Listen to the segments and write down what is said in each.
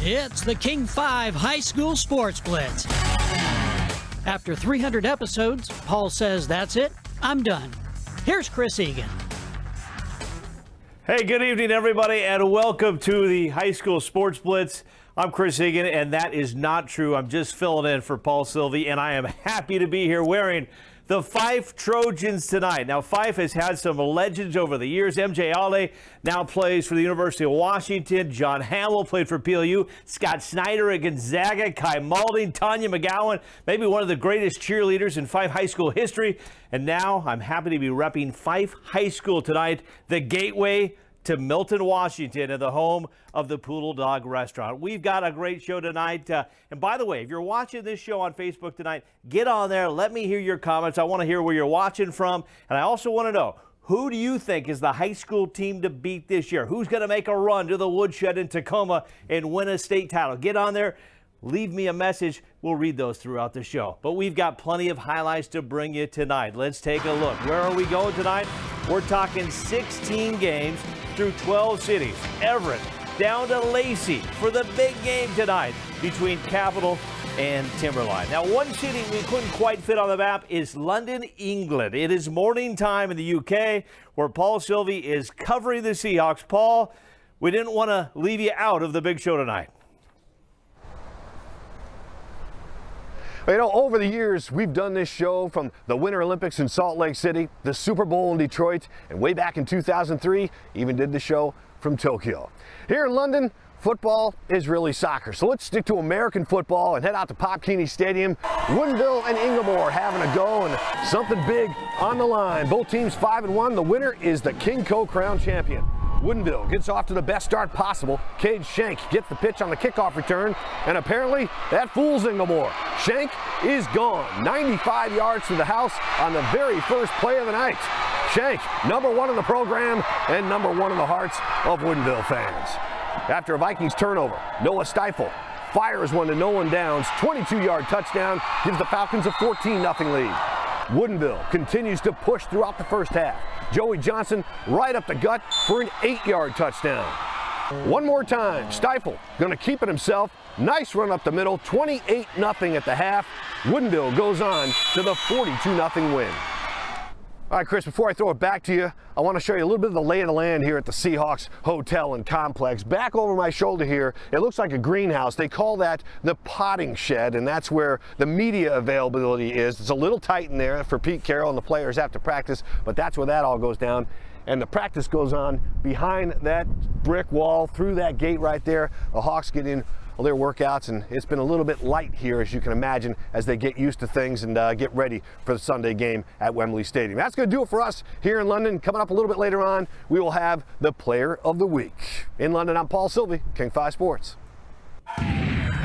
It's the King 5 High School Sports Blitz. After 300 episodes, Paul says, "That's it, I'm done." Here's Chris Egan. Hey, good evening, everybody, and welcome to the High School Sports Blitz. I'm Chris Egan, and that is not true. I'm just filling in for Paul Sylvie, and I am happy to be here wearing the Fife Trojans tonight. Now, Fife has had some legends over the years. MJ Ale now plays for the University of Washington. John Hamill played for PLU. Scott Snyder at Gonzaga. Kai Malding, Tanya McGowan, maybe one of the greatest cheerleaders in Fife high school history. And now I'm happy to be repping Fife High School tonight, the gateway to Milton, Washington, and the home of the Poodle Dog Restaurant. We've got a great show tonight. And by the way, if you're watching this show on Facebook tonight, get on there. Let me hear your comments. I want to hear where you're watching from. And I also want to know, who do you think is the high school team to beat this year? Who's going to make a run to the Woodshed in Tacoma and win a state title? Get on there. Leave me a message. We'll read those throughout the show. But we've got plenty of highlights to bring you tonight. Let's take a look. Where are we going tonight? We're talking 16 games through 12 cities. Everett down to Lacey for the big game tonight between Capital and Timberline. Now, one city we couldn't quite fit on the map is London, England. It is morning time in the UK where Paul Sylvie is covering the Seahawks. Paul, we didn't want to leave you out of the big show tonight. You know, over the years, we've done this show from the Winter Olympics in Salt Lake City, the Super Bowl in Detroit, and way back in 2003, even did the show from Tokyo. Here in London, football is really soccer. So let's stick to American football and head out to Pop Keeney Stadium. Woodinville and INGLEMOOR having a go and something big on the line. Both teams 5-1. The winner is the King Co crown champion. Woodinville gets off to the best start possible. Cade Shank gets the pitch on the kickoff return, and apparently that fools INGLEMOOR. Shank is gone. 95 yards to the house on the very first play of the night. Shank, #1 in the program and #1 in the hearts of Woodinville fans. After a Vikings turnover, Noah Stiefel fires one to no one downs. 22-yard touchdown gives the Falcons a 14-0 lead. Woodinville continues to push throughout the first half. Joey Johnson right up the gut for an 8-yard touchdown. One more time, Stiefel going to keep it himself. Nice run up the middle, 28-0 at the half. Woodinville goes on to the 42-0 win. All right, Chris, before I throw it back to you, I want to show you a little bit of the lay of the land here at the Seahawks Hotel and Complex. Back over my shoulder here, it looks like a greenhouse. They call that the potting shed, and that's where the media availability is. It's a little tight in there for Pete Carroll and the players after practice, but that's where that all goes down. And the practice goes on behind that brick wall, through that gate right there. The Hawks get in their workouts, and it's been a little bit light here, as you can imagine, as they get used to things and get ready for the Sunday game at Wembley Stadium. That's going to do it for us here in London. Coming up a little bit later on, we will have the Player of the Week. In London, I'm Paul Sylvie, King 5 Sports.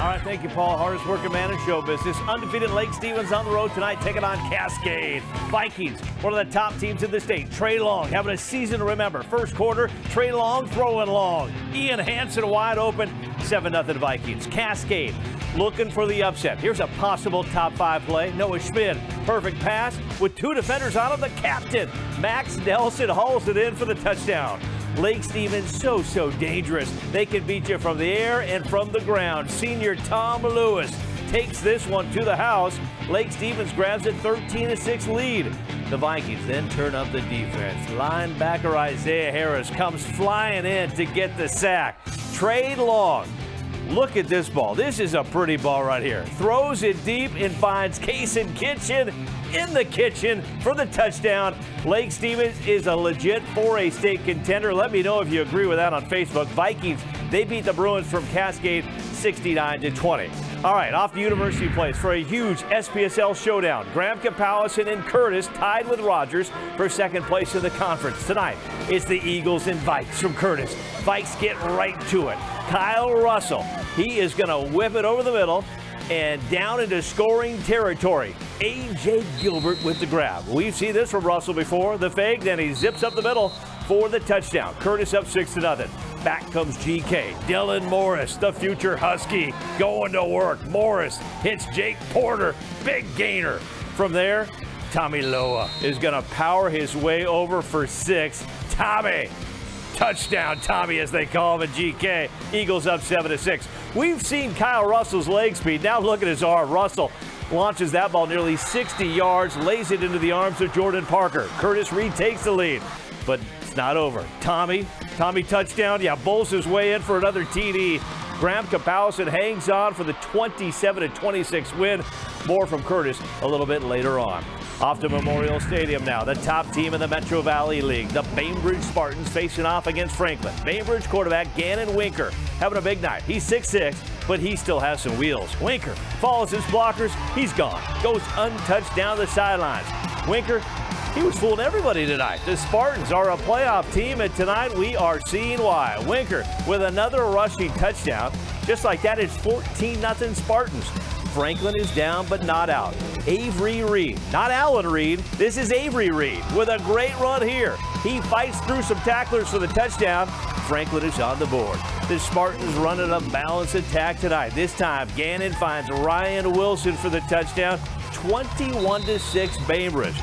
All right, thank you, Paul. Hardest working man in show business. Undefeated Lake Stevens on the road tonight, taking on Cascade. Vikings, one of the top teams in the state. Trey Long having a season to remember. First quarter, Trey Long throwing long. Ian Hansen wide open, 7-0 Vikings. Cascade looking for the upset. Here's a possible top 5 play. Noah Schmid, perfect pass with 2 defenders on him. The captain, Max Nelson, hauls it in for the touchdown. Lake Stevens so dangerous. They can beat you from the air and from the ground. Senior Tom Lewis takes this one to the house. Lake Stevens grabs a 13-6 lead. The Vikings then turn up the defense. Linebacker Isaiah Harris comes flying in to get the sack. Trey Long, look at this ball. This is a pretty ball right here. Throws it deep and finds Kason Kitchen in the kitchen for the touchdown. Lake Stevens is a legit 4A state contender. Let me know if you agree with that on Facebook. Vikings, they beat the Bruins from Cascade 69-20. All right, off to University Place for a huge SPSL showdown. Graham-Kapowsin and Curtis tied with Rogers for second place in the conference. Tonight, it's the Eagles and Vikes from Curtis. Vikes get right to it. Kyle Russell, he is going to whip it over the middle and down into scoring territory. A.J. Gilbert with the grab. We've seen this from Russell before. The fake, then he zips up the middle for the touchdown. Curtis up 6-0. Back comes GK. Dylan Morris, the future Husky, going to work. Morris hits Jake Porter. Big gainer. From there, Tommy Loa is going to power his way over for 6. Tommy. Touchdown, Tommy, as they call him at GK. Eagles up 7-6. We've seen Kyle Russell's leg speed. Now look at his arm. Russell launches that ball nearly 60 yards, lays it into the arms of Jordan Parker. Curtis Reed takes the lead, but it's not over. Tommy touchdown. Yeah, bowls his way in for another TD. GRAHAM-KAPOWSIN hangs on for the 27-26 win. More from Curtis a little bit later on. Off to Memorial Stadium now. The top team in the Metro Valley League, the Bainbridge Spartans, facing off against Franklin. Bainbridge quarterback Gannon Winker having a big night. He's 6'6", but he still has some wheels. Winker follows his blockers. He's gone. Goes untouched down the sidelines. Winker, he was fooling everybody tonight. The Spartans are a playoff team, and tonight we are seeing why. Winker with another rushing touchdown. Just like that, it's 14-0 Spartans. Franklin is down but not out. Avery Reed, not Alan Reed, this is Avery Reed with a great run here. He fights through some tacklers for the touchdown. Franklin is on the board. The Spartans running a balanced attack tonight. This time, Gannon finds Ryan Wilson for the touchdown. 21-6 Bainbridge.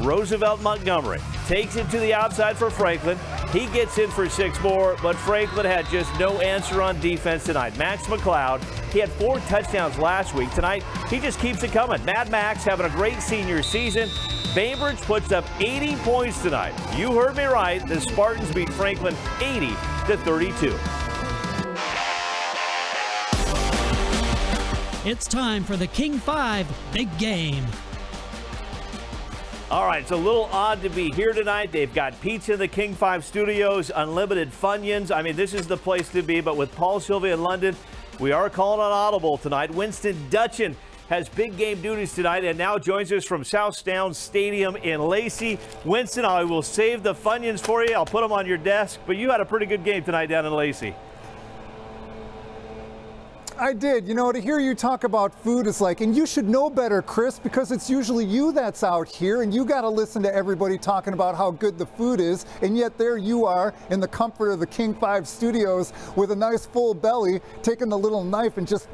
Roosevelt Montgomery takes it to the outside for Franklin. He gets in for 6 more, but Franklin had just no answer on defense tonight. Max McLeod, he had 4 touchdowns last week. Tonight, he just keeps it coming. Mad Max having a great senior season. Bainbridge puts up 80 points tonight. You heard me right. The Spartans beat Franklin 80-32. It's time for the King 5 Big Game. All right, it's a little odd to be here tonight. They've got pizza in the King 5 studios, unlimited Funyuns. I mean, this is the place to be, but with Paul, Sylvia, and London, we are calling on audible tonight. Winston Dutchin has big game duties tonight and now joins us from Southdown Stadium in Lacey. Winston, I will save the Funyuns for you. I'll put them on your desk, but you had a pretty good game tonight down in Lacey. I did. You know, to hear you talk about food is like, and you should know better, Chris, because it's usually you that's out here, and you got to listen to everybody talking about how good the food is, and yet there you are in the comfort of the King 5 studios with a nice full belly, taking the little knife and just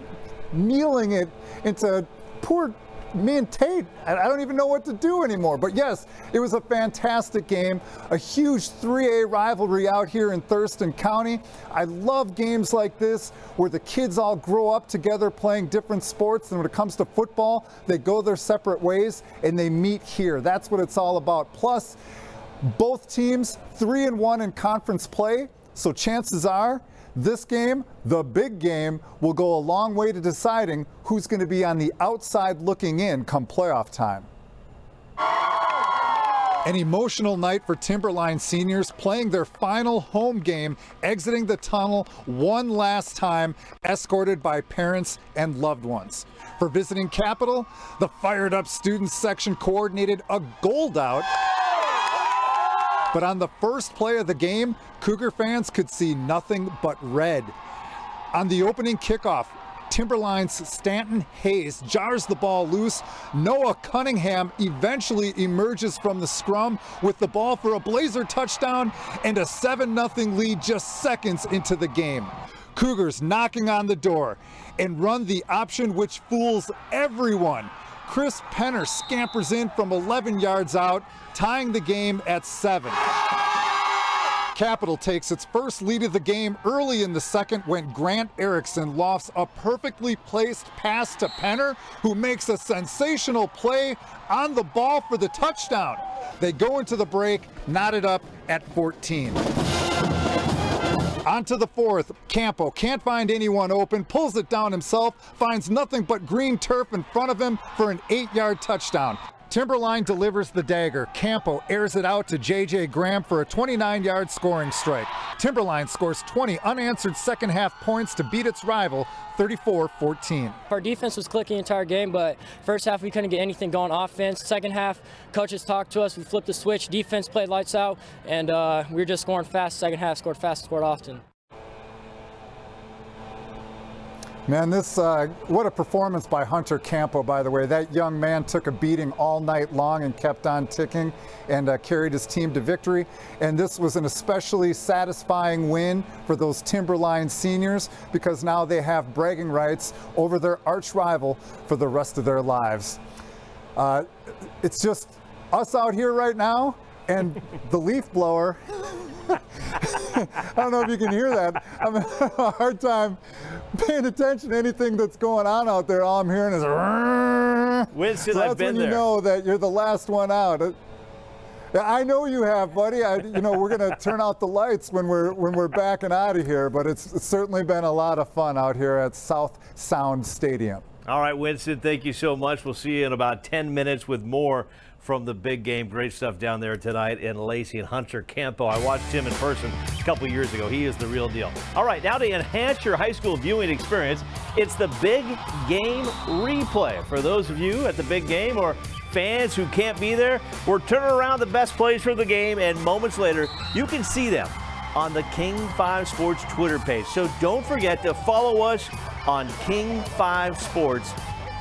kneeling it into poor me and Tate. I don't even know what to do anymore. But yes, it was a fantastic game, a huge 3A rivalry out here in Thurston County. I love games like this where the kids all grow up together playing different sports, and when it comes to football, they go their separate ways and they meet here. That's what it's all about. Plus, both teams 3-1 in conference play, so chances are this game, the big game, will go a long way to deciding who's going to be on the outside looking in come playoff time. An emotional night for Timberline seniors playing their final home game, exiting the tunnel one last time, escorted by parents and loved ones. For visiting Capital, the fired up students section coordinated a gold out. But on the first play of the game, Cougar fans could see nothing but red. On the opening kickoff, Timberline's Stanton Hayes jars the ball loose. Noah Cunningham eventually emerges from the scrum with the ball for a Blazer touchdown and a 7-0 lead just seconds into the game. Cougars knocking on the door and run the option which fools everyone. Chris Penner scampers in from 11 yards out, tying the game at 7. Capital takes its first lead of the game early in the second when Grant Erickson lofts a perfectly placed pass to Penner, who makes a sensational play on the ball for the touchdown. They go into the break, knotted up at 14. On to the fourth, Campo can't find anyone open, pulls it down himself, finds nothing but green turf in front of him for an 8-yard touchdown. Timberline delivers the dagger. Campo airs it out to J.J. Graham for a 29-yard scoring strike. Timberline scores 20 unanswered second half points to beat its rival 34-14. Our defense was clicking the entire game, but first half we couldn't get anything going offense. Second half, coaches talked to us, we flipped the switch, defense played lights out, and we were just scoring fast. Second half, scored fast, scored often. Man, this, what a performance by Hunter Campo, by the way. That young man took a beating all night long and kept on ticking and carried his team to victory. And this was an especially satisfying win for those Timberline seniors because now they have bragging rights over their arch rival for the rest of their lives. It's just us out here right now and the leaf blower. I don't know if you can hear that. I'm having a hard time paying attention to anything that's going on out there. All I'm hearing is Winston, so I've that's been when you there. know that you're the last one out. I know you have, buddy. You know, we're going to turn out the lights when we're backing out of here, but it's certainly been a lot of fun out here at South Sound Stadium. All right, Winston, thank you so much. We'll see you in about 10 minutes with more from the big game. Great stuff down there tonight in Lacey and Hunter Campo. I watched him in person a couple years ago. He is the real deal. All right, now to enhance your high school viewing experience, it's the Big Game Replay. For those of you at the big game or fans who can't be there, we're turning around the best plays from the game, and moments later, you can see them on the King 5 Sports Twitter page. So don't forget to follow us on King 5 Sports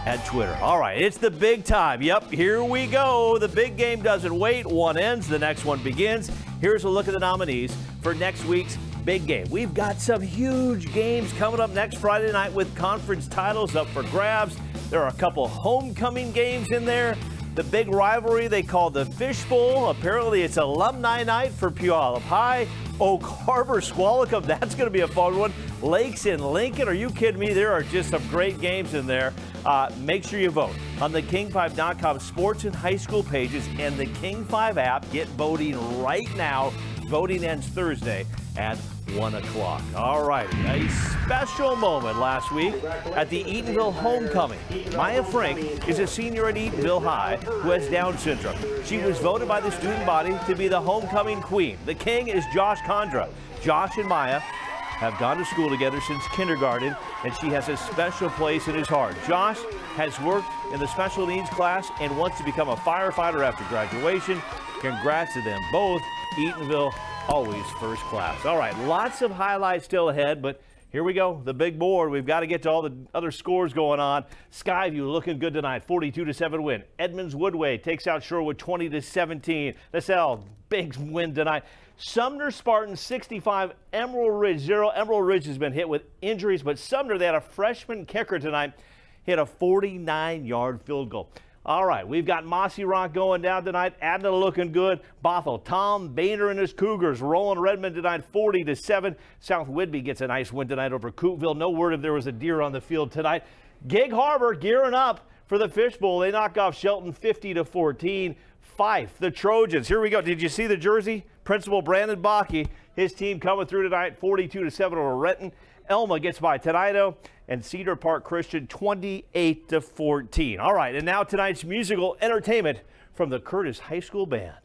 at Twitter. All right, it's the big time. Yep, here we go. The big game doesn't wait. One ends, the next one begins. Here's a look at the nominees for next week's big game. We've got some huge games coming up next Friday night with conference titles up for grabs. There are a couple homecoming games in there. The big rivalry they call the Fish Bowl. Apparently it's alumni night for Puyallup High. Oak Harbor Squalicum, that's going to be a fun one. Lakes in Lincoln, are you kidding me? There are just some great games in there. Make sure you vote on the King5.com sports and high school pages and the King 5 app. Get voting right now. Voting ends Thursday at 1 o'clock. All right, a special moment last week at the Eatonville homecoming. Maya Frink is a senior at Eatonville High who has Down syndrome. She was voted by the student body to be the homecoming queen. The king is Josh Kondra. Josh and Maya have gone to school together since kindergarten, and she has a special place in his heart. Josh has worked in the special needs class and wants to become a firefighter after graduation. Congrats to them both. Eatonville, always first class. All right, lots of highlights still ahead, but here we go, the big board. We've got to get to all the other scores going on. Skyview looking good tonight, 42-7 win. Edmonds Woodway takes out Sherwood 20-17. LaSalle, big win tonight. Sumner Spartans 65, Emerald Ridge 0. Emerald Ridge has been hit with injuries, but Sumner, they had a freshman kicker tonight, hit a 49-yard field goal. All right, we've got Mossy Rock going down tonight. Adna looking good. Bothell, Tom Boehner and his Cougars rolling Redmond tonight 40-7. South Whitby gets a nice win tonight over Coopville. No word if there was a deer on the field tonight. Gig Harbor gearing up for the Fish Bowl. They knock off Shelton 50-14. Fife, the Trojans. Here we go. Did you see the jersey? Principal Brandon Bakke, his team coming through tonight 42-7 over Renton. Elma gets by Tenino, and Cedar Park Christian 28-14. All right, and now tonight's musical entertainment from the Curtis High School Band.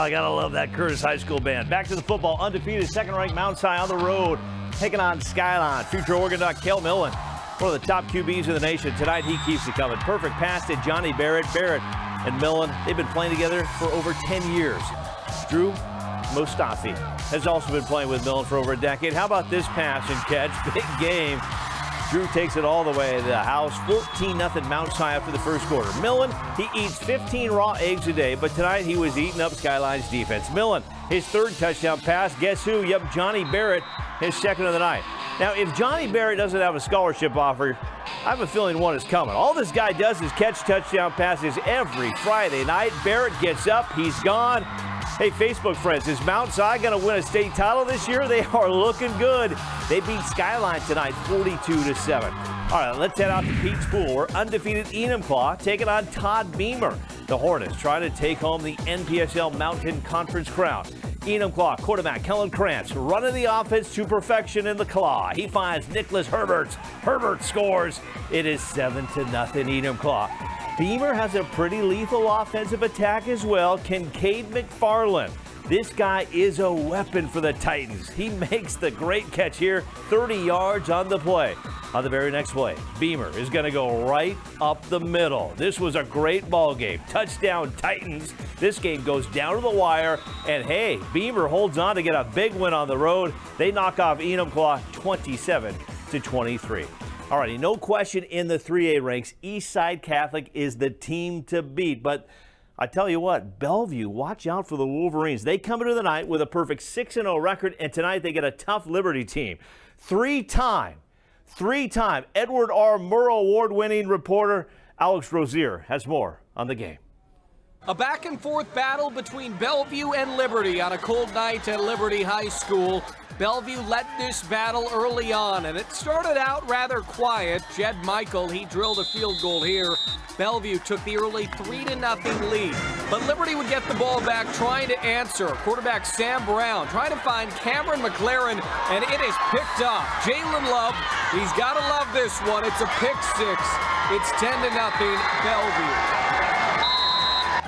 I gotta love that Curtis High School Band. Back to the football. Undefeated second-ranked Mount Si on the road, taking on Skyline. Future Oregon Kel Millen, one of the top QBs in the nation. Tonight he keeps it coming. Perfect pass to Johnny Barrett. Barrett and Millen, they've been playing together for over 10 years. Drew Mustafi has also been playing with Millen for over a decade. How about this pass and catch? Big game. Drew takes it all the way to the house. 14-0 Mount Si after the first quarter. Millen, he eats 15 raw eggs a day, but tonight he was eating up Skyline's defense. Millen, his third touchdown pass. Guess who? Yep, Johnny Barrett, his second of the night. Now, if Johnny Barrett doesn't have a scholarship offer, I have a feeling one is coming. All this guy does is catch touchdown passes every Friday night. Barrett gets up, he's gone. Hey, Facebook friends, is Mount Si going to win a state title this year? They are looking good. They beat Skyline tonight 42-7. All right, let's head out to Pete's Pool, where undefeated Enumclaw taking on Todd Beamer. The Hornets trying to take home the NPSL Mountain Conference crown. Enumclaw quarterback Kellen Krantz running the offense to perfection in the claw. He finds Nicholas Herbert. Herbert scores. It is 7-0 Enumclaw. Beamer has a pretty lethal offensive attack as well. Kincaid McFarland. This guy is a weapon for the Titans. He makes the great catch here, 30 yards on the play. On the very next play, Beamer is going to go right up the middle. This was a great ball game. Touchdown Titans. This game goes down to the wire, and hey, Beamer holds on to get a big win on the road. They knock off Enumclaw 27-23. All righty, no question in the 3A ranks, Eastside Catholic is the team to beat, but I tell you what, Bellevue, watch out for the Wolverines. They come into the night with a perfect 6-0 record, and tonight they get a tough Liberty team. Three-time Edward R. Murrow Award-winning reporter Alex Rozier has more on the game. A back-and-forth battle between Bellevue and Liberty on a cold night at Liberty High School. Bellevue led this battle early on, and it started out rather quiet. Jed Michael, he drilled a field goal here. Bellevue took the early 3-0 lead, but Liberty would get the ball back trying to answer. Quarterback Sam Brown trying to find Cameron McLaren, and it is picked off. Jalen Love, he's got to love this one. It's a pick six. It's 10-0 Bellevue.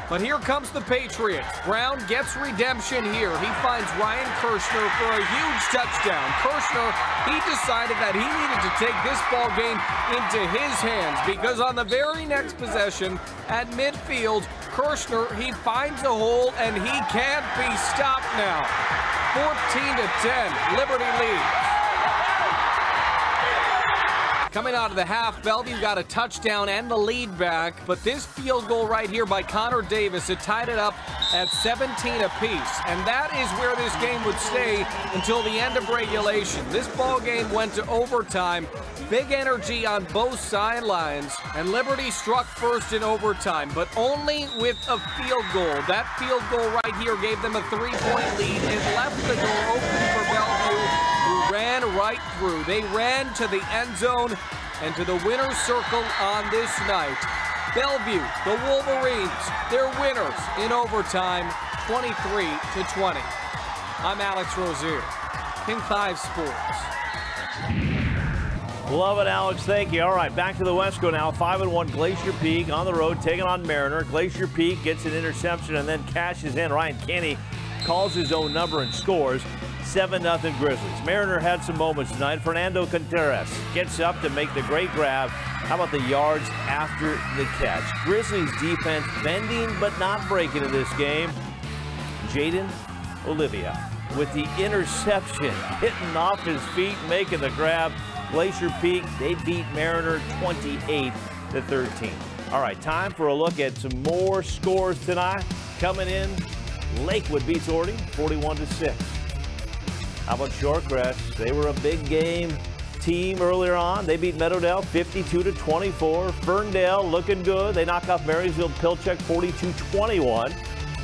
But here comes the Patriots. Brown gets redemption here. He finds Ryan Kirshner for a huge touchdown. Kirshner, he decided that he needed to take this ball game into his hands because on the very next possession at midfield, Kirshner, he finds a hole and he can't be stopped now. 14-10, Liberty leads. Coming out of the half, Bellevue got a touchdown and the lead back, but this field goal right here by Connor Davis, it tied it up at 17 apiece, and that is where this game would stay until the end of regulation. This ball game went to overtime. Big energy on both sidelines, and Liberty struck first in overtime, but only with a field goal. That field goal right here gave them a 3-point lead. It left the door open for Bellevue, who ran right through. They ran to the end zone and to the winner's circle on this night. Bellevue, the Wolverines, they're winners in overtime, 23-20. I'm Alex Rozier, King 5 Sports. Love it, Alex. Thank you. All right, back to the Wesco now. 5-1 Glacier Peak on the road, taking on Mariner. Glacier Peak gets an interception and then cashes in. Ryan Kenny calls his own number and scores. 7-0 Grizzlies. Mariner had some moments tonight. Fernando Contreras gets up to make the great grab. How about the yards after the catch? Grizzlies defense bending but not breaking in this game. Jaden Olivia with the interception, hitting off his feet, making the grab. Glacier Peak, they beat Mariner 28-13. All right, time for a look at some more scores tonight. Coming in, Lakewood beats Ording 41-6. How about Shorecrest? They were a big game team earlier on. They beat Meadowdale 52-24. Ferndale looking good. They knock off Marysville-Pilchuck 42-21.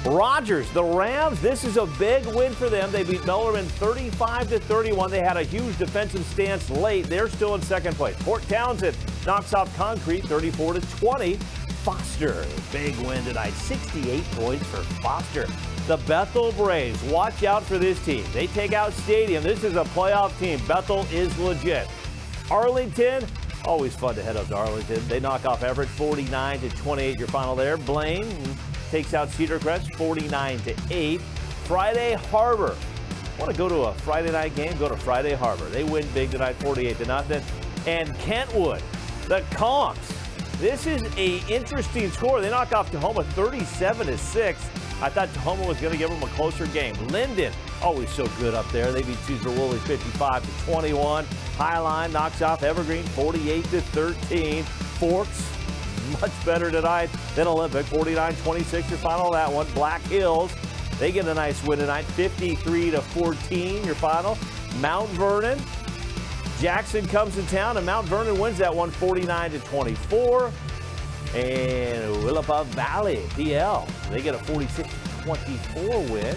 Rogers, the Rams, this is a big win for them. They beat Bellarmine 35-31. They had a huge defensive stance late. They're still in second place. Port Townsend knocks off Concrete 34-20. Foster, big win tonight, 68 points for Foster. The Bethel Braves, watch out for this team. They take out Stadium. This is a playoff team. Bethel is legit. Arlington, always fun to head up to Arlington. They knock off Everett 49-28, your final there. Blaine takes out Cedar Crest 49-8. Friday Harbor. Want to go to a Friday night game? Go to Friday Harbor. They win big tonight 48-0. And Kentwood, the Conks. This is an interesting score. They knock off Tahoma 37-6. I thought Tahoma was going to give them a closer game. Linden, always so good up there. They beat Cesar Woolley 55-21. Highline knocks off Evergreen 48-13. Forks, much better tonight than Olympic, 49-26, your final of that one. Black Hills, they get a nice win tonight, 53-14, your final. Mount Vernon, Jackson comes to town, and Mount Vernon wins that one, 49-24. And Willapa Valley, DL, they get a 46-24 win.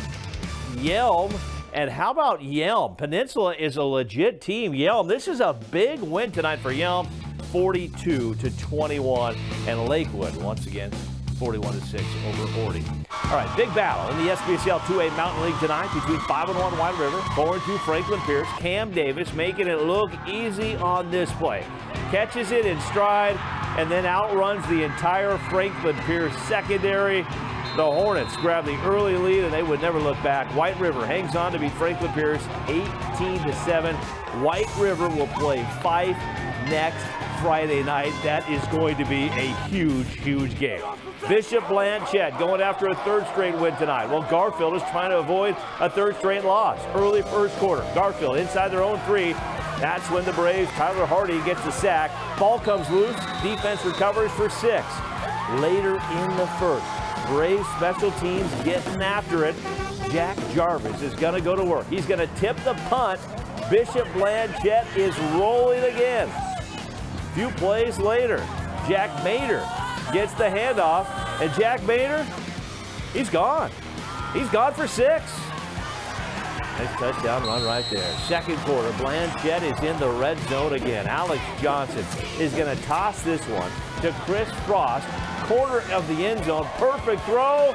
Yelm, and how about Yelm? Peninsula is a legit team. Yelm, this is a big win tonight for Yelm, 42-21. And Lakewood, once again, 41-6 over Orde. All right, big battle in the SBCL 2A Mountain League tonight between 5-1 White River, 4-2 Franklin Pierce. Cam Davis making it look easy on this play. Catches it in stride and then outruns the entire Franklin Pierce secondary. The Hornets grab the early lead and they would never look back. White River hangs on to beat Franklin Pierce 18-7. White River will play Fife next Friday night. That is going to be a huge, huge game. Bishop Blanchet going after a third straight win tonight. Well, Garfield is trying to avoid a third straight loss. Early first quarter, Garfield inside their own 3. That's when the Braves, Tyler Hardy gets the sack. Ball comes loose, defense recovers for 6. Later in the first, Braves special teams getting after it. Jack Jarvis is going to go to work. He's going to tip the punt. Bishop Blanchet is rolling again. A few plays later, Jack Mader gets the handoff, and Jack Mader, he's gone. He's gone for 6. Nice touchdown run right there. Second quarter, Blanchet is in the red zone again. Alex Johnson is going to toss this one to Chris Frost. Corner of the end zone. Perfect throw.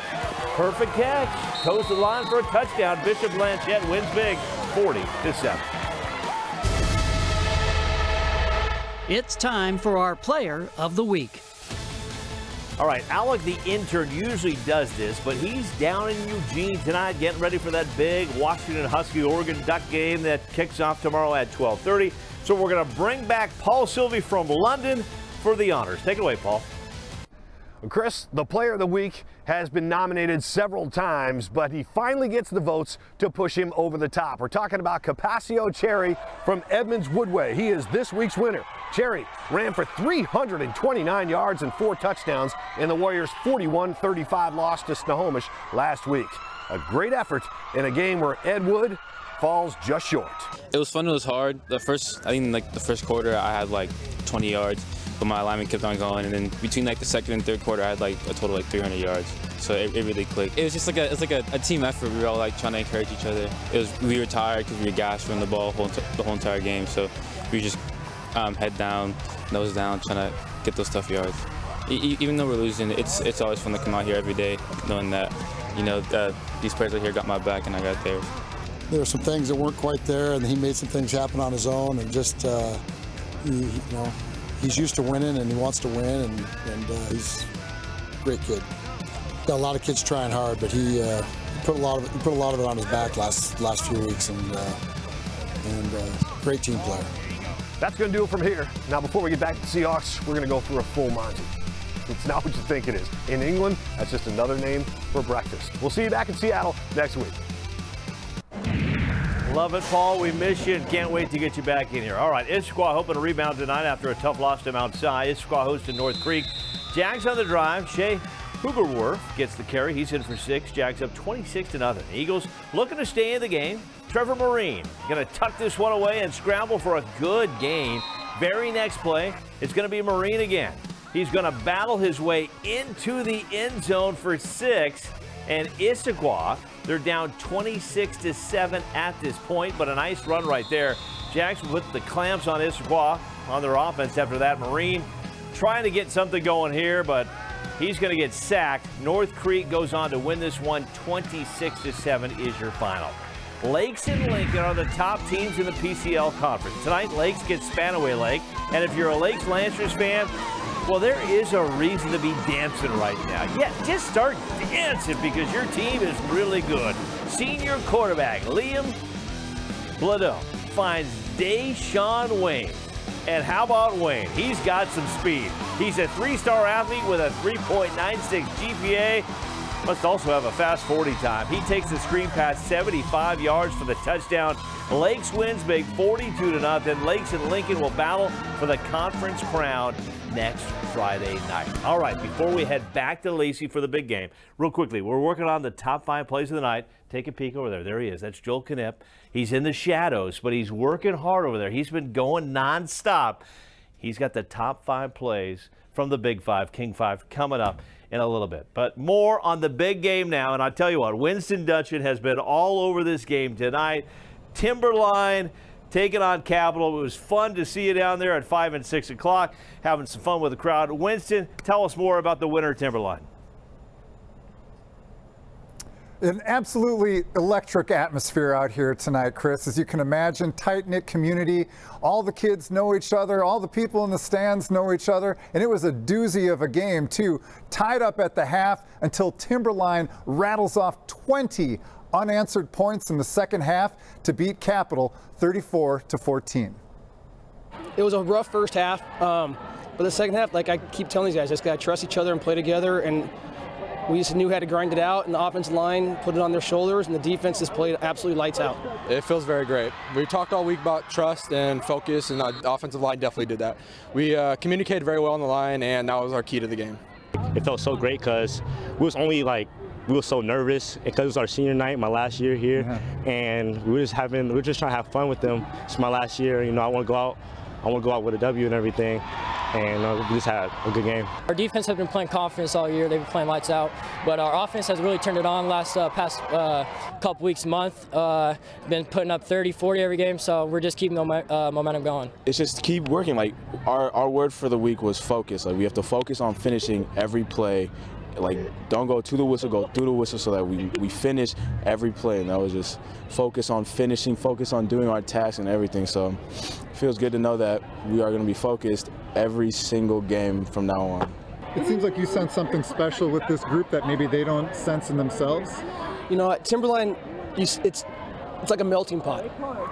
Perfect catch. Toes the line for a touchdown. Bishop Blanchet wins big, 40-7. It's time for our Player of the Week. All right, Alec the intern usually does this, but he's down in Eugene tonight getting ready for that big Washington Husky-Oregon Duck game that kicks off tomorrow at 12:30. So we're going to bring back Paul Sylvie from London for the honors. Take it away, Paul. Chris, the Player of the Week has been nominated several times, but he finally gets the votes to push him over the top. We're talking about Capasio Cherry from Edmonds Woodway. He is this week's winner. Cherry ran for 329 yards and 4 touchdowns in the Warriors' 41-35 loss to Snohomish last week. A great effort in a game where Ed Wood falls just short. It was fun. It was hard. The first quarter, I had like 20 yards. But my alignment kept on going, and then between like the second and third quarter, I had like a total like 300 yards. So it really clicked. It was just like a team effort. We were all like trying to encourage each other. We were tired because we were gassed from the ball the whole entire game. So we were just head down, nose down, trying to get those tough yards. Even though we're losing, it's always fun to come out here every day, knowing that these players out here got my back and I got theirs. There were some things that weren't quite there, and he made some things happen on his own, and just he's used to winning and he wants to win, and he's a great kid. Got a lot of kids trying hard, but he put a lot of it on his back last few weeks, and great team player. That's going to do it from here. Now, before we get back to the Seahawks, we're going to go through a full Monty. It's not what you think it is. In England, that's just another name for breakfast. We'll see you back in Seattle next week. Love it, Paul. We miss you and can't wait to get you back in here. All right, ISSAQUAH hoping to rebound tonight after a tough loss to Mount Si. ISSAQUAH hosting North Creek. Jags on the drive. Shea Hoogerworth gets the carry. He's in for 6. Jags up 26-0. Eagles looking to stay in the game. Trevor Marine going to tuck this one away and scramble for a good gain. Very next play, it's going to be Marine again. He's going to battle his way into the end zone for 6. And ISSAQUAH, they're down 26-7 at this point, but a nice run right there. Jags put the clamps on ISSAQUAH on their offense after that. Marine trying to get something going here, but he's going to get sacked. North Creek goes on to win this one. 26-7 is your final. Lakes and Lincoln are the top teams in the PCL conference. Tonight, Lakes gets Spanaway Lake, and if you're a Lakes Lancers fan, well, there is a reason to be dancing right now. Yeah, just start dancing because your team is really good. Senior quarterback Liam Bladeau finds Deshaun Wayne. And how about Wayne? He's got some speed. He's a 3-star athlete with a 3.96 GPA. Must also have a fast 40 time. He takes the screen pass 75 yards for the touchdown. Lakes wins big 42-0. Lakes and Lincoln will battle for the conference crown next Friday night. All right, before we head back to Lacey for the big game, real quickly, we're working on the top 5 plays of the night. Take a peek over there. There he is. That's Joel Knipp. He's in the shadows, but he's working hard over there. He's been going nonstop. He's got the top 5 plays from the Big 5, King 5, coming up in a little bit. But more on the big game now, and I'll tell you what, Winston Dutchin has been all over this game tonight. Timberline taking on Capital. It was fun to see you down there at 5 and 6 o'clock, having some fun with the crowd. Winston, tell us more about the winner, Timberline. An absolutely electric atmosphere out here tonight, Chris. As you can imagine, tight-knit community. All the kids know each other. All the people in the stands know each other. And it was a doozy of a game, too. Tied up at the half until Timberline rattles off 20 unanswered points in the second half to beat Capital 34-14. It was a rough first half, but the second half, like I keep telling these guys, just got to trust each other and play together. And we just knew how to grind it out, and the offensive line put it on their shoulders, and the defense just played absolutely lights out. It feels very great. We talked all week about trust and focus, and the offensive line definitely did that. We communicated very well on the line, and that was our key to the game. It felt so great because we were so nervous because it was our senior night, my last year here, and we were just trying to have fun with them. It's my last year, you know. I want to go out with a W and everything. And we just had a good game. Our defense has been playing confidence all year. They've been playing lights out. But our offense has really turned it on past couple weeks, month. Been putting up 30, 40 every game. So we're just keeping the momentum going. It's just keep working. Like our word for the week was focus. Like we have to focus on finishing every play. Like don't go to the whistle, go through the whistle so that we finish every play. And that was just focus on finishing, focus on doing our tasks and everything. So it feels good to know that we are going to be focused every single game from now on. It seems like you sense something special with this group that maybe they don't sense in themselves. You know, at Timberline, it's like a melting pot.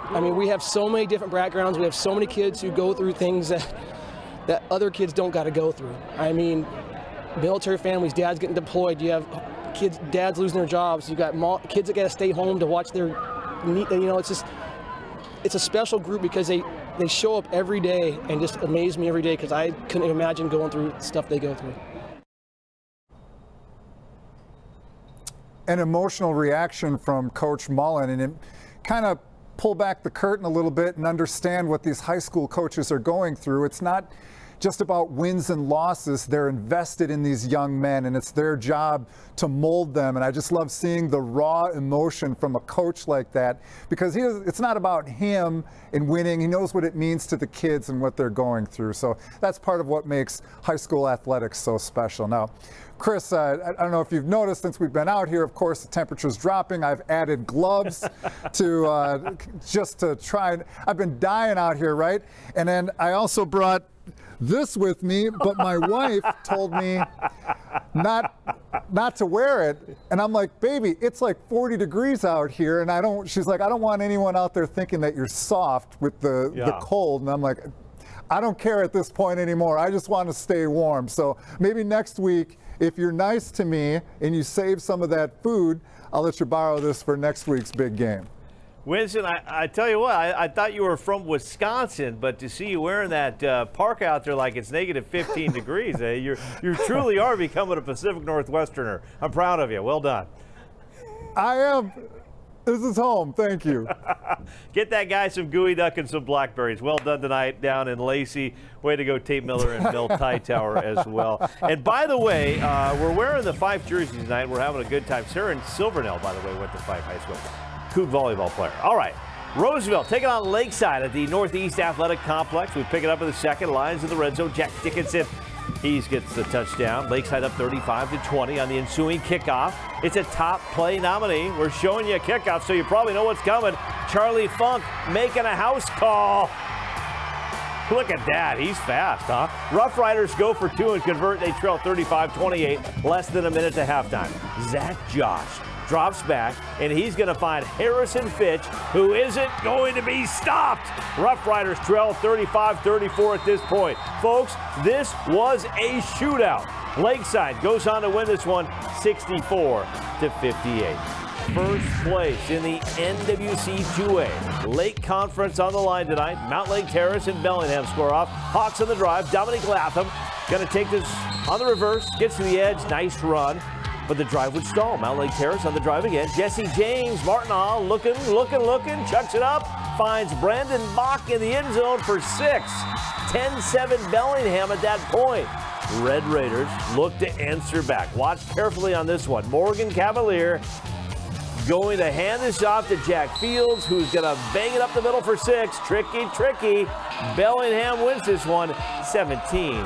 I mean, we have so many different backgrounds. We have so many kids who go through things that other kids don't got to go through. I mean, military families, dads getting deployed. You have kids, dads losing their jobs. You got kids that got to stay home to watch their, you know, it's a special group because they show up every day and just amaze me every day because I couldn't imagine going through stuff they go through. An emotional reaction from Coach Mullen, and it kind of pull back the curtain a little bit and understand what these high school coaches are going through. It's not just about wins and losses. They're invested in these young men, and it's their job to mold them. And I just love seeing the raw emotion from a coach like that, because it's not about him and winning. He knows what it means to the kids and what they're going through. So that's part of what makes high school athletics so special. Now, Chris, I don't know if you've noticed since we've been out here, of course, the temperature's dropping. I've added gloves to just to try. I've been dying out here, right? And then I also brought this with me, but my wife told me not to wear it, and I'm like, baby, it's like 40 degrees out here, and she's like, I don't want anyone out there thinking that you're soft with the cold, and I'm like, I don't care at this point anymore. I just want to stay warm. So maybe next week, if you're nice to me and you save some of that food, I'll let you borrow this for next week's big game. Winston, I tell you what, I thought you were from Wisconsin, but to see you wearing that parka out there like it's negative 15 degrees, you truly are becoming a Pacific Northwesterner. I'm proud of you. Well done. I am. This is home. Thank you. Get that guy some gooey duck and some blackberries. Well done tonight down in Lacey. Way to go, Tate Miller and Bill Hightower as well. And by the way, we're wearing the Fife jerseys tonight. We're having a good time. Sarah and Silvernell, by the way, went to Fife High School. Coot volleyball player. All right. Roosevelt taking on Lakeside at the Northeast Athletic Complex. We pick it up in the second. Lions in the red zone. Jack Dickinson, he gets the touchdown. Lakeside up 35-20 on the ensuing kickoff. It's a top play nominee. We're showing you a kickoff, so you probably know what's coming. Charlie Funk making a house call. Look at that. He's fast, huh? Rough Riders go for two and convert. They trail 35-28, less than a minute to halftime. Zach Josh drops back, and he's going to find Harrison Fitch, who isn't going to be stopped. Rough Riders trail 35-34 at this point. Folks, this was a shootout. Lakeside goes on to win this one 64-58. First place in the NWC 2A. Lake Conference on the line tonight. Mountlake Terrace and Bellingham score off. Hawks on the drive. Dominic Latham going to take this on the reverse. Gets to the edge. Nice run. But the drive would stall. Mountlake Terrace on the drive again. Jesse James, Martinall looking, chucks it up, finds Brandon Bach in the end zone for 6. 10-7 Bellingham at that point. Red Raiders look to answer back. Watch carefully on this one. Morgan Cavalier going to hand this off to Jack Fields, who's going to bang it up the middle for 6. Tricky. Bellingham wins this one 17-7.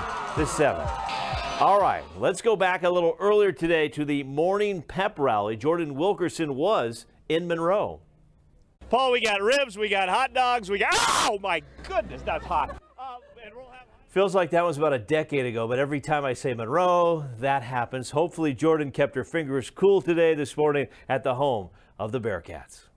All right, let's go back a little earlier today to the morning pep rally. Jordan Wilkerson was in Monroe. Paul, we got ribs, we got hot dogs, we got, oh my goodness, that's hot. Feels like that was about a decade ago, but every time I say Monroe, that happens. Hopefully Jordan kept her fingers cool today this morning at the home of the Bearcats.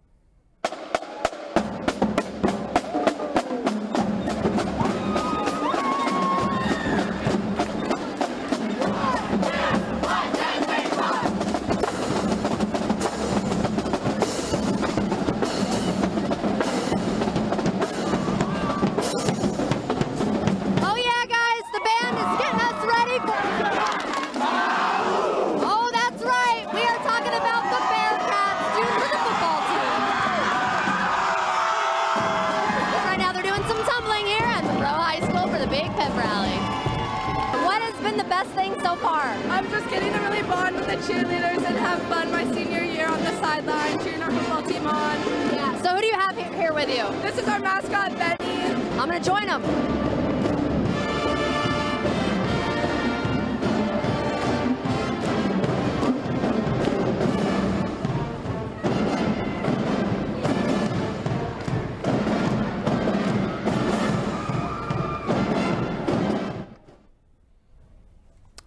I'm just getting to really bond with the cheerleaders and have fun my senior year on the sideline, cheering our football team on. Yeah, so who do you have here with you? This is our mascot, Benny. I'm going to join him.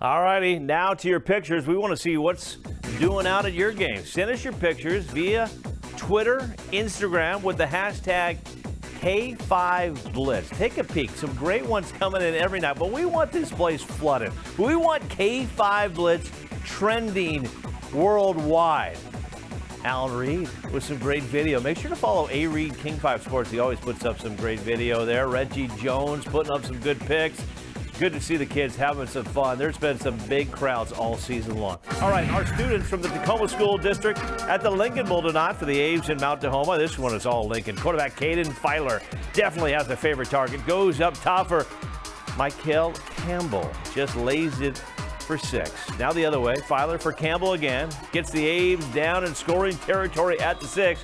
All righty, now to your pictures. We want to see what's doing out at your game. Send us your pictures via Twitter, Instagram with the hashtag K5Blitz. Take a peek. Some great ones coming in every night, but we want this place flooded. We want K5Blitz trending worldwide. Alan Reed with some great video. Make sure to follow A. Reed King 5 Sports. He always puts up some great video there. Reggie Jones putting up some good pics. Good to see the kids having some fun. There's been some big crowds all season long. All right, our students from the Tacoma School District at the Lincoln Bowl tonight for the A's in Mount Tahoma. This one is all Lincoln. Quarterback Caden Filer definitely has the favorite target. Goes up top for Michael Campbell. Just lays it for 6. Now the other way. Filer for Campbell again. Gets the A's down in scoring territory at the 6.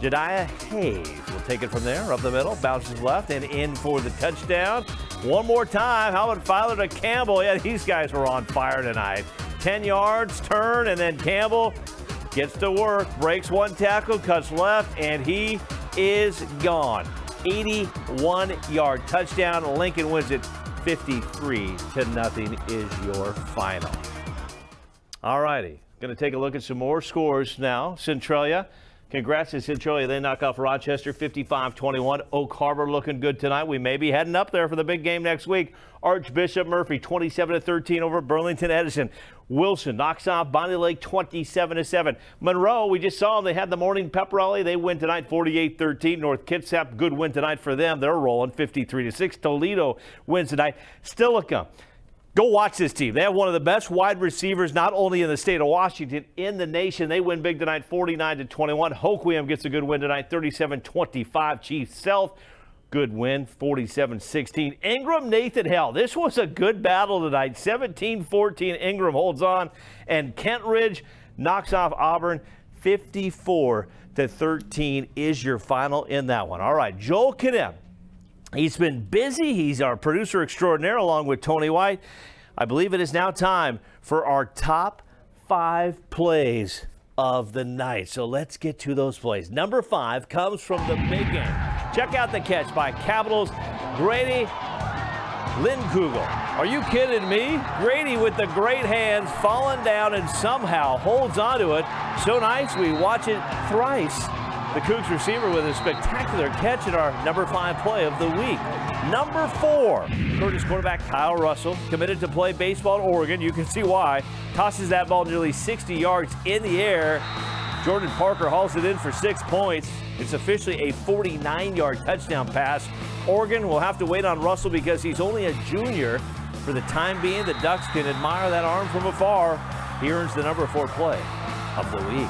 Jediah Hayes will take it from there, up the middle, bounces left and in for the touchdown. One more time, how about Filer to Campbell? Yeah, these guys were on fire tonight. 10 yards, turn, and then Campbell gets to work, breaks one tackle, cuts left, and he is gone. 81-yard touchdown. Lincoln wins it 53-0 is your final. All righty, going to take a look at some more scores now. Centralia. Congrats to Centralia. They knock off Rochester 55-21. Oak Harbor looking good tonight. We may be heading up there for the big game next week. Archbishop Murphy 27-13 over Burlington Edison. Wilson knocks off Bonnie Lake 27-7. Monroe, we just saw them. They had the morning pep rally. They win tonight 48-13. North Kitsap, good win tonight for them. They're rolling 53-6. Toledo wins tonight. Steilacoom. Go watch this team. They have one of the best wide receivers, not only in the state of Washington, in the nation. They win big tonight, 49-21. Hoquiam gets a good win tonight, 37-25. Chief Self, good win, 47-16. Ingram, Nathan Hell. This was a good battle tonight, 17-14. Ingram holds on, and Kent Ridge knocks off Auburn, 54-13 is your final in that one. All right, Joel Kinem. He's been busy. He's our producer extraordinaire along with Tony White. I believe it is now time for our top 5 plays of the night. So let's get to those plays. Number 5 comes from the big game. Check out the catch by Capitals' Grady Lindkugel. Are you kidding me? Grady with the great hands falling down and somehow holds onto it. So nice we watch it thrice. The Cougs receiver with a spectacular catch at our number 5 play of the week. Number 4, Curtis quarterback Kyle Russell, committed to play baseball at Oregon. You can see why. Tosses that ball nearly 60 yards in the air. Jordan Parker hauls it in for 6 points. It's officially a 49-yard touchdown pass. Oregon will have to wait on Russell because he's only a junior. For the time being, the Ducks can admire that arm from afar. He earns the number 4 play of the week.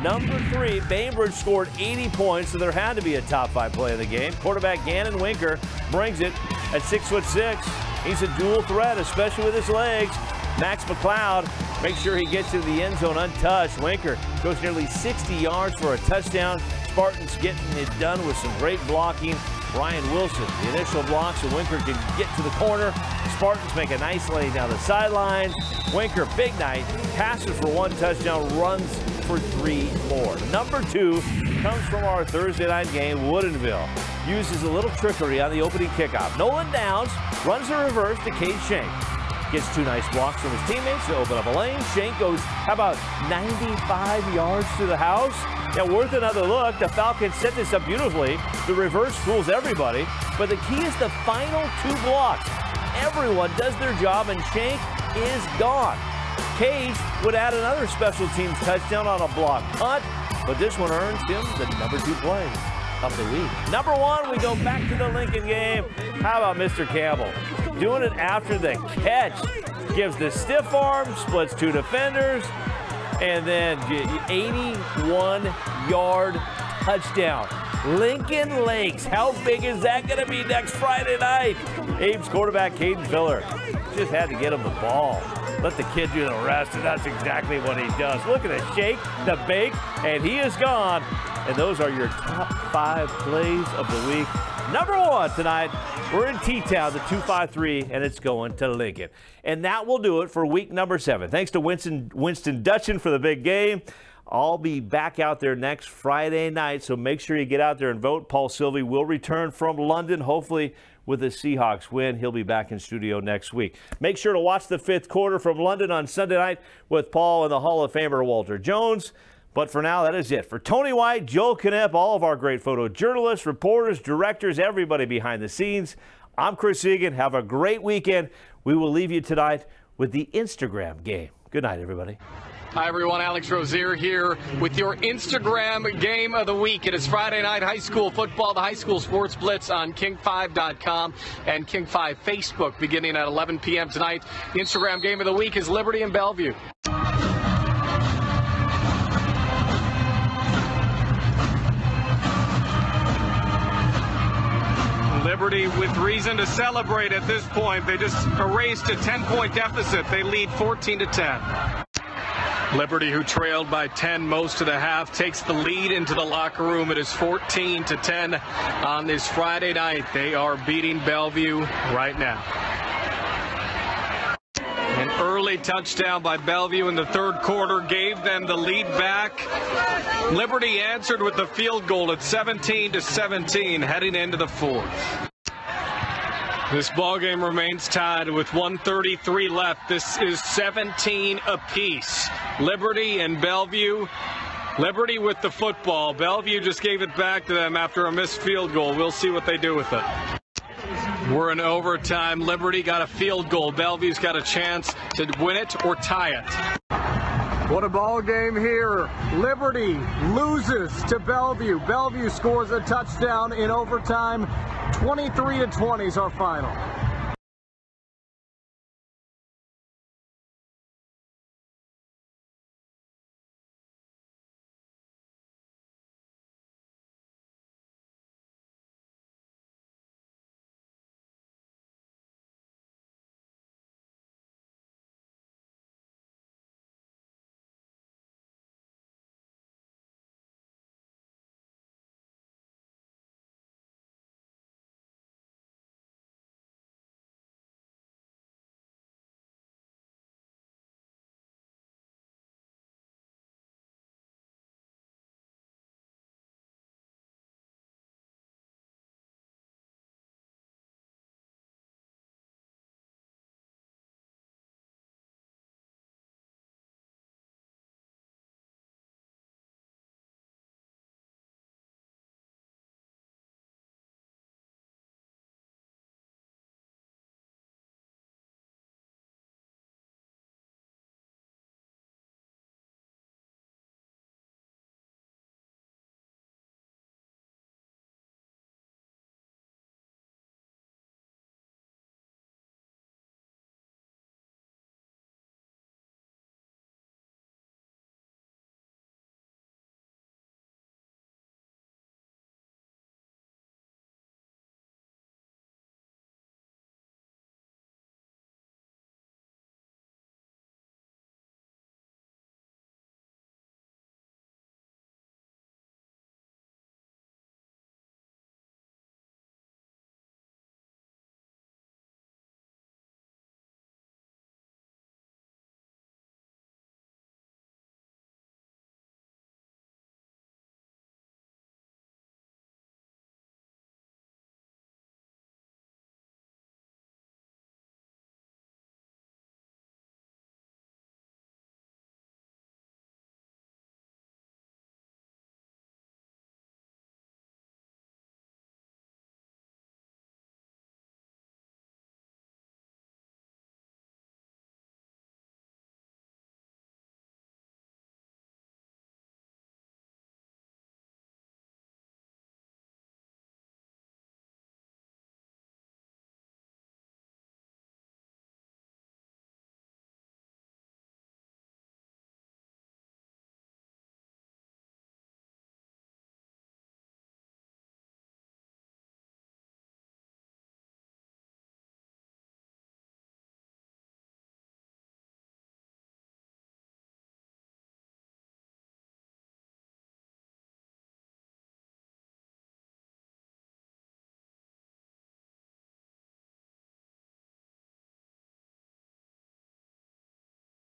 Number 3, Bainbridge scored 80 points, so there had to be a top 5 play of the game. Quarterback Gannon Winker brings it at 6'6". He's a dual threat, especially with his legs. Max McLeod makes sure he gets to the end zone untouched. Winker goes nearly 60 yards for a touchdown. Spartans getting it done with some great blocking. Ryan Wilson, the initial block, so Winker can get to the corner. Spartans make a nice lay down the sideline. Winker, big night, passes for 1 touchdown, runs for 3 more. Number 2 comes from our Thursday night game. Woodinville uses a little trickery on the opening kickoff. Nolan Downs runs a reverse to Cade Shank. Gets 2 nice blocks from his teammates to open up a lane. Shank goes, how about 95 yards to the house? Yeah, worth another look. The Falcons set this up beautifully. The reverse fools everybody, but the key is the final 2 blocks. Everyone does their job, and Shank is gone. Cage would add another special teams touchdown on a block punt, but this one earns him the number 2 play of the week. Number 1, we go back to the Lincoln game. How about Mr. Campbell? Doing it after the catch. Gives the stiff arm, splits 2 defenders, and then 81-yard touchdown. Lincoln Lakes, how big is that going to be next Friday night? Abe's quarterback, Caden Filler, just had to get him the ball. Let the kid do the rest, and that's exactly what he does. Look at the shake, the bake, and he is gone. And those are your top 5 plays of the week. Number 1 tonight, we're in T-Town, the 253, and it's going to Lincoln. And that will do it for week number 7. Thanks to Winston DUTCHIN for the big game. I'll be back out there next Friday night, so make sure you get out there and vote. Paul Sylvie will return from London, hopefully with the Seahawks win. He'll be back in studio next week. Make sure to watch the 5th quarter from London on Sunday night with Paul and the Hall of Famer Walter Jones. But for now, that is it. For Tony White, Joel Knepp, all of our great photojournalists, reporters, directors, everybody behind the scenes, I'm Chris Egan. Have a great weekend. We will leave you tonight with the Instagram game. Good night, everybody. Hi, everyone. Alex Rozier here with your Instagram game of the week. It is Friday night high school football, the High School Sports Blitz on King5.com and King5 Facebook beginning at 11 p.m. tonight. The Instagram game of the week is Liberty and Bellevue. Liberty with reason to celebrate at this point. They just erased a 10-point deficit. They lead 14-10. Liberty, who trailed by 10 most of the half, takes the lead into the locker room. It is 14-10 on this Friday night. They are beating Bellevue right now. An early touchdown by Bellevue in the 3rd quarter gave them the lead back. Liberty answered with the field goal at 17-17 heading into the 4th. This ballgame remains tied with 1:33 left. This is 17 apiece. Liberty and Bellevue. Liberty with the football. Bellevue just gave it back to them after a missed field goal. We'll see what they do with it. We're in overtime. Liberty got a field goal. Bellevue's got a chance to win it or tie it. What a ball game here. Liberty loses to Bellevue. Bellevue scores a touchdown in overtime. 23-20 is our final.